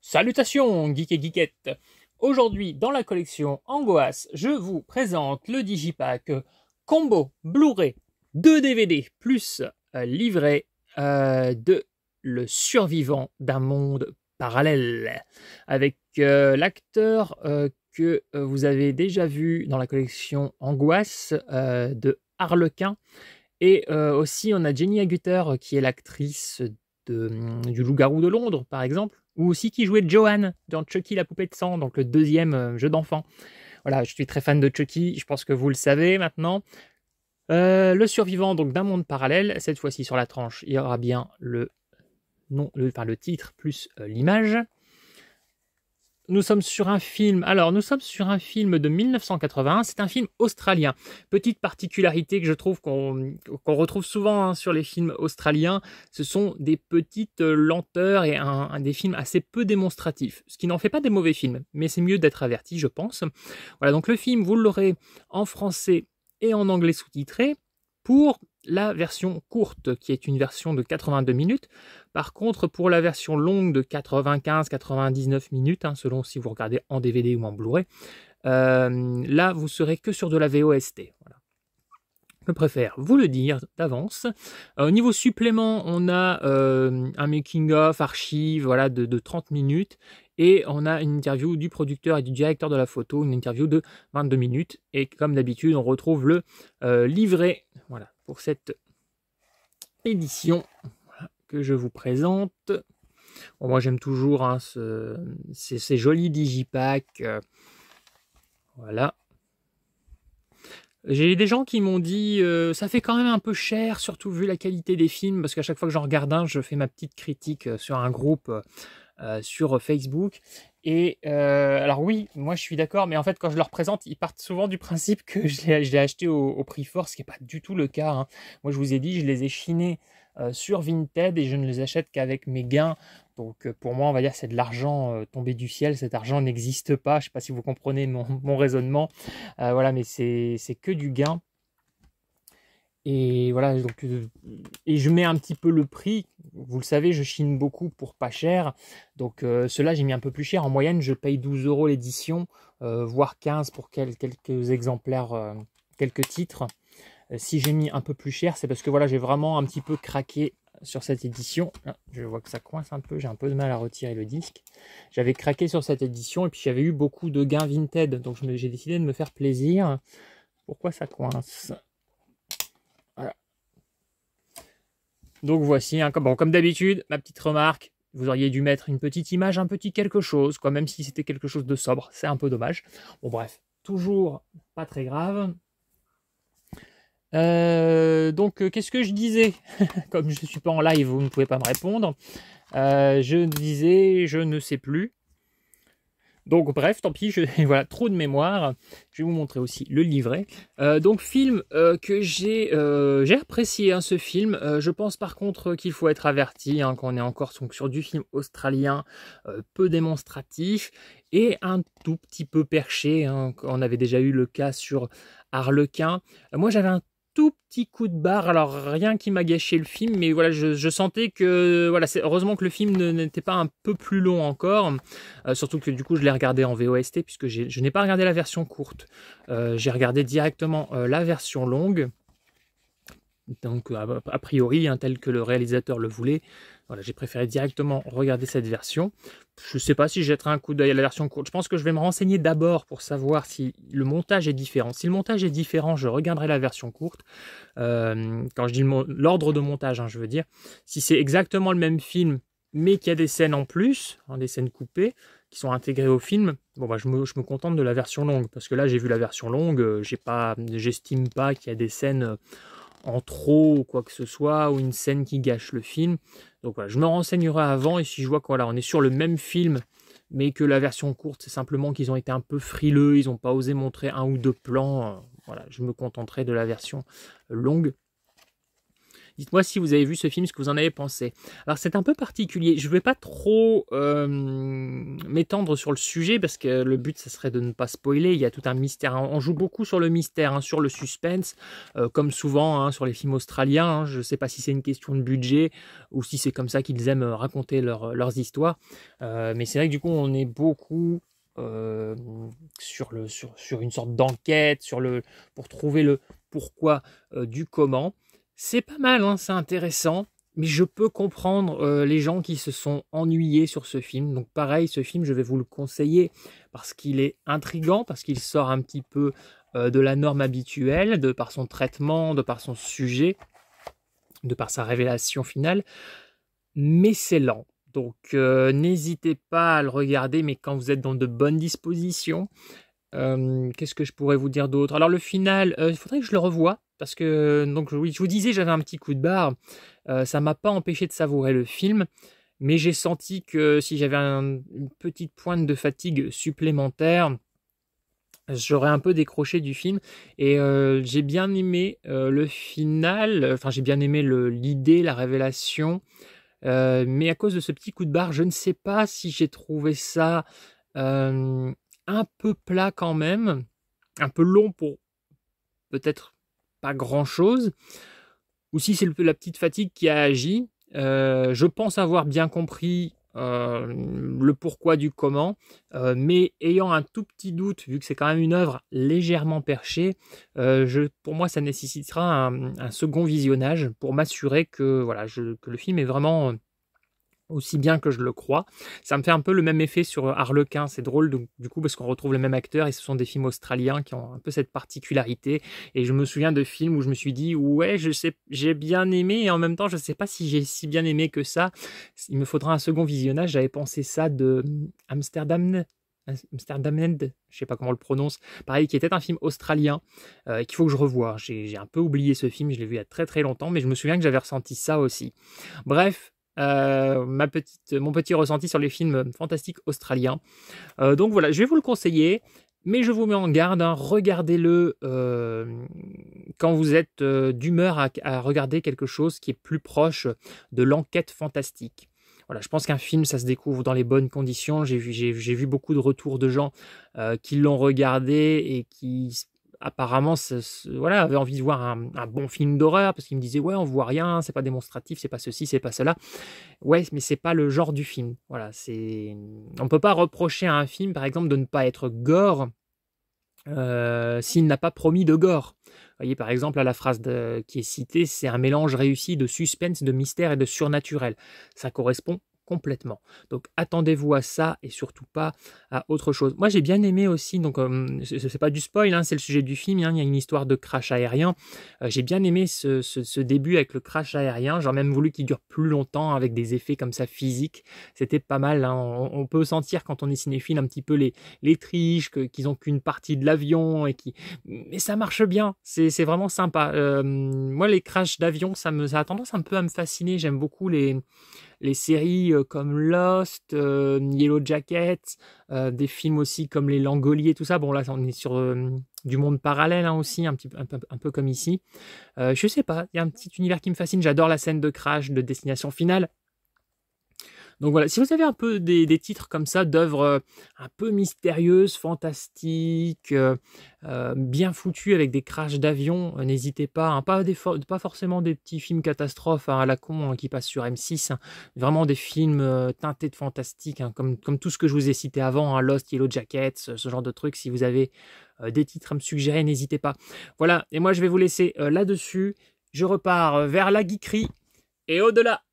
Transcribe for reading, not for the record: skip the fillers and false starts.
Salutations, geeks et geekettes! Aujourd'hui, dans la collection Angoisse, je vous présente le Digipack combo Blu-ray 2 DVD plus livret de Le survivant d'un monde parallèle avec l'acteur que vous avez déjà vu dans la collection Angoisse de Harlequin. Et aussi, on a Jenny Agutter qui est l'actrice du Loup-garou de Londres, par exemple, ou aussi qui jouait Joanne dans Chucky la poupée de sang, donc le deuxième jeu d'enfant. Voilà, je suis très fan de Chucky, je pense que vous le savez maintenant. Le survivant donc d'un monde parallèle, cette fois-ci sur la tranche, il y aura bien le titre plus l'image. Nous sommes sur un film de 1981, c'est un film australien. Petite particularité que je trouve qu'on retrouve souvent sur les films australiens, ce sont des petites lenteurs et des films assez peu démonstratifs, ce qui n'en fait pas des mauvais films, mais c'est mieux d'être averti, je pense. Voilà, donc le film, vous l'aurez en français et en anglais sous-titré, pour la version courte, qui est une version de 82 minutes. Par contre, pour la version longue de 95-99 minutes, selon si vous regardez en DVD ou en Blu-ray, là, vous serez que sur de la VOST. Voilà. Je préfère vous le dire d'avance. Au niveau supplément, on a un making-of, archive voilà, de 30 minutes. Et on a une interview du producteur et du directeur de la photo, une interview de 22 minutes. Et comme d'habitude, on retrouve le livret voilà, pour cette édition que je vous présente. Bon, moi, j'aime toujours ces jolis digipacks. Voilà. J'ai des gens qui m'ont dit ça fait quand même un peu cher, surtout vu la qualité des films, parce qu'à chaque fois que j'en regarde un, je fais ma petite critique sur un groupe sur Facebook. Et alors oui, moi je suis d'accord, mais en fait quand je leur présente, ils partent souvent du principe que je l'ai acheté au prix fort, ce qui n'est pas du tout le cas. Moi je vous ai dit, je les ai chinés sur Vinted et je ne les achète qu'avec mes gains. Donc pour moi, on va dire c'est de l'argent tombé du ciel. Cet argent n'existe pas. Je ne sais pas si vous comprenez mon raisonnement. Voilà, mais c'est que du gain. Et voilà, donc, et je mets un petit peu le prix. Vous le savez, je chine beaucoup pour pas cher. Donc ceux-là, j'ai mis un peu plus cher. En moyenne, je paye 12 € l'édition, voire 15 pour quelques exemplaires, quelques titres. Si j'ai mis un peu plus cher, c'est parce que voilà, j'ai vraiment un petit peu craqué sur cette édition. Là, je vois que ça coince un peu, j'ai un peu de mal à retirer le disque. J'avais craqué sur cette édition et puis j'avais eu beaucoup de gains Vinted, donc j'ai décidé de me faire plaisir. Pourquoi ça coince? Voilà. Donc voici, comme d'habitude, ma petite remarque. Vous auriez dû mettre une petite image, un petit quelque chose, quoi, même si c'était quelque chose de sobre. C'est un peu dommage. Bon bref, toujours pas très grave. Donc, qu'est-ce que je disais? Comme je ne suis pas en live, vous ne pouvez pas me répondre. Je disais, je ne sais plus. Donc, bref, tant pis, voilà, trop de mémoire. Je vais vous montrer aussi le livret. Donc, film que j'ai apprécié, ce film. Je pense par contre qu'il faut être averti qu'on est encore sur du film australien, peu démonstratif et un tout petit peu perché. On avait déjà eu le cas sur Harlequin. Moi, j'avais un tout petit coup de barre, alors rien qui m'a gâché le film, mais voilà, je sentais que, voilà, heureusement que le film n'était pas un peu plus long encore, surtout que du coup je l'ai regardé en VOST, puisque je n'ai pas regardé la version courte, j'ai regardé directement la version longue, donc a priori, tel que le réalisateur le voulait. Voilà, j'ai préféré directement regarder cette version. Je ne sais pas si je jetterai un coup d'œil à la version courte. Je pense que je vais me renseigner d'abord pour savoir si le montage est différent. Si le montage est différent, je regarderai la version courte. Quand je dis l'ordre de montage, je veux dire. Si c'est exactement le même film, mais qu'il y a des scènes en plus, des scènes coupées, qui sont intégrées au film, bon, je me contente de la version longue. Parce que là, j'ai vu la version longue, j'estime pas qu'il y a des scènes en trop ou quoi que ce soit, ou une scène qui gâche le film. Donc voilà, je me renseignerai avant, et si je vois qu'on est sur le même film, mais que la version courte, c'est simplement qu'ils ont été un peu frileux, ils n'ont pas osé montrer un ou deux plans, voilà, je me contenterai de la version longue. Dites-moi si vous avez vu ce film, ce que vous en avez pensé. Alors c'est un peu particulier, je ne vais pas trop m'étendre sur le sujet parce que le but ça serait de ne pas spoiler, il y a tout un mystère, on joue beaucoup sur le mystère, sur le suspense, comme souvent sur les films australiens, je ne sais pas si c'est une question de budget ou si c'est comme ça qu'ils aiment raconter leurs histoires, mais c'est vrai que du coup on est beaucoup sur une sorte d'enquête, pour trouver le pourquoi du comment. C'est pas mal, c'est intéressant, mais je peux comprendre les gens qui se sont ennuyés sur ce film. Donc pareil, ce film, je vais vous le conseiller parce qu'il est intriguant, parce qu'il sort un petit peu de la norme habituelle, de par son traitement, de par son sujet, de par sa révélation finale, mais c'est lent. Donc n'hésitez pas à le regarder, mais quand vous êtes dans de bonnes dispositions. Qu'est-ce que je pourrais vous dire d'autre? Alors le final, il faudrait que je le revoie, parce que, donc oui, je vous disais, j'avais un petit coup de barre, ça m'a pas empêché de savourer le film, mais j'ai senti que si j'avais une petite pointe de fatigue supplémentaire, j'aurais un peu décroché du film, et j'ai bien aimé le final, enfin j'ai bien aimé l'idée, la révélation, mais à cause de ce petit coup de barre, je ne sais pas si j'ai trouvé ça un peu plat quand même, un peu long pour peut-être pas grand-chose, ou si c'est la petite fatigue qui a agi. Je pense avoir bien compris le pourquoi du comment, mais ayant un tout petit doute, vu que c'est quand même une œuvre légèrement perchée, pour moi ça nécessitera un second visionnage pour m'assurer que, voilà, que le film est vraiment aussi bien que je le crois. Ça me fait un peu le même effet sur Harlequin, c'est drôle du coup parce qu'on retrouve le même acteur et ce sont des films australiens qui ont un peu cette particularité, et je me souviens de films où je me suis dit ouais, je sais, j'ai bien aimé, et en même temps je sais pas si j'ai si bien aimé que ça, il me faudra un second visionnage. J'avais pensé ça de Amsterdam, je sais pas comment on le prononce, pareil, qui était un film australien qu'il faut que je revoie. J'ai un peu oublié ce film, je l'ai vu il y a très très longtemps, mais je me souviens que j'avais ressenti ça aussi. Bref, mon petit ressenti sur les films fantastiques australiens. Donc voilà, je vais vous le conseiller, mais je vous mets en garde, regardez-le quand vous êtes d'humeur à regarder quelque chose qui est plus proche de l'enquête fantastique. Voilà, je pense qu'un film, ça se découvre dans les bonnes conditions. J'ai vu beaucoup de retours de gens qui l'ont regardé et qui apparemment voilà, avaient envie de voir un bon film d'horreur, parce qu'ils me disaient ouais, on voit rien, c'est pas démonstratif, c'est pas ceci, c'est pas cela. Ouais, mais c'est pas le genre du film. Voilà, on peut pas reprocher à un film, par exemple, de ne pas être gore s'il n'a pas promis de gore. Vous voyez, par exemple, à la phrase qui est citée, c'est un mélange réussi de suspense, de mystère et de surnaturel. Ça correspond complètement. Donc attendez-vous à ça et surtout pas à autre chose. Moi j'ai bien aimé aussi, donc c'est pas du spoil, c'est le sujet du film, il y a une histoire de crash aérien. J'ai bien aimé ce début avec le crash aérien, j'aurais même voulu qu'il dure plus longtemps avec des effets comme ça physiques. C'était pas mal, on peut sentir quand on est cinéphile un petit peu les triches, qu'ils ont qu'une partie de l'avion, mais ça marche bien, c'est vraiment sympa. Moi les crashs d'avion, ça a tendance un peu à me fasciner. J'aime beaucoup les séries comme Lost, Yellow Jacket, des films aussi comme Les Langoliers, tout ça. Bon là on est sur du monde parallèle aussi, un peu comme ici. Je sais pas, il y a un petit univers qui me fascine. J'adore la scène de crash de Destination Finale. Donc voilà, si vous avez un peu des titres comme ça, d'œuvres un peu mystérieuses, fantastiques, bien foutues avec des crashs d'avion, n'hésitez pas, pas forcément des petits films catastrophes à la con qui passent sur M6, vraiment des films teintés de fantastique, comme tout ce que je vous ai cité avant, Lost, Yellow Jackets, ce genre de trucs. Si vous avez des titres à me suggérer, n'hésitez pas. Voilà, et moi je vais vous laisser là-dessus. Je repars vers la geekerie et au-delà.